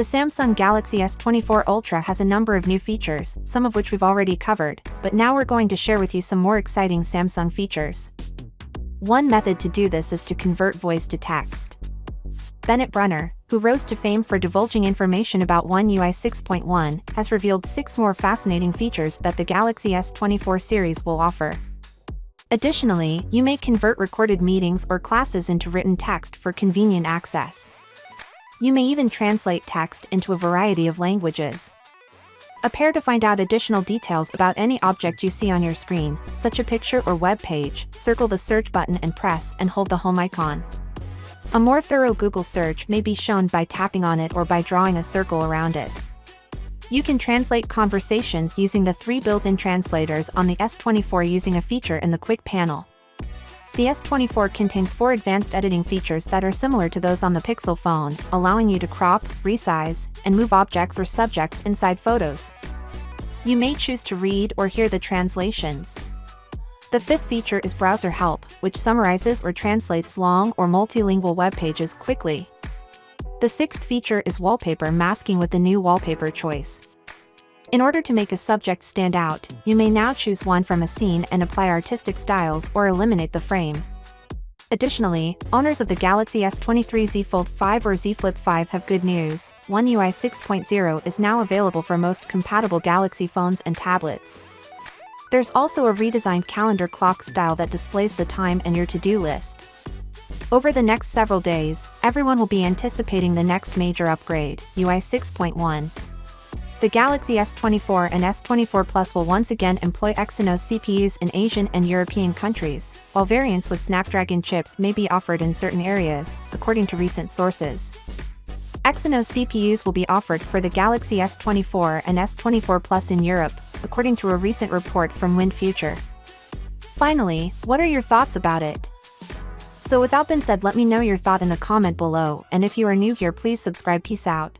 The Samsung Galaxy S24 Ultra has a number of new features, some of which we've already covered, but now we're going to share with you some more exciting Samsung features. One method to do this is to convert voice to text. Bennett Brunner, who rose to fame for divulging information about One UI 6.1, has revealed 6 more fascinating features that the Galaxy S24 series will offer. Additionally, you may convert recorded meetings or classes into written text for convenient access. You may even translate text into a variety of languages. Prepare to find out additional details about any object you see on your screen, such a picture or web page. Circle the search button and press and hold the home icon. A more thorough Google search may be shown by tapping on it or by drawing a circle around it. You can translate conversations using the 3 built-in translators on the S24 using a feature in the Quick panel. The S24 contains 4 advanced editing features that are similar to those on the Pixel phone, allowing you to crop, resize, and move objects or subjects inside photos. You may choose to read or hear the translations. The 5th feature is Browser Help, which summarizes or translates long or multilingual web pages quickly. The 6th feature is Wallpaper Masking with the new wallpaper choice. In order to make a subject stand out, you may now choose one from a scene and apply artistic styles or eliminate the frame. Additionally, owners of the Galaxy S23 Z Fold 5 or Z Flip 5 have good news. One UI 6.0 is now available for most compatible Galaxy phones and tablets. There's also a redesigned calendar clock style that displays the time and your to-do list. Over the next several days, everyone will be anticipating the next major upgrade, UI 6.1. The Galaxy S24 and S24 Plus will once again employ Exynos CPUs in Asian and European countries, while variants with Snapdragon chips may be offered in certain areas, according to recent sources. Exynos CPUs will be offered for the Galaxy S24 and S24 Plus in Europe, according to a recent report from WindFuture. Finally, what are your thoughts about it? So without being said, let me know your thought in the comment below, and if you are new here, please subscribe. Peace out.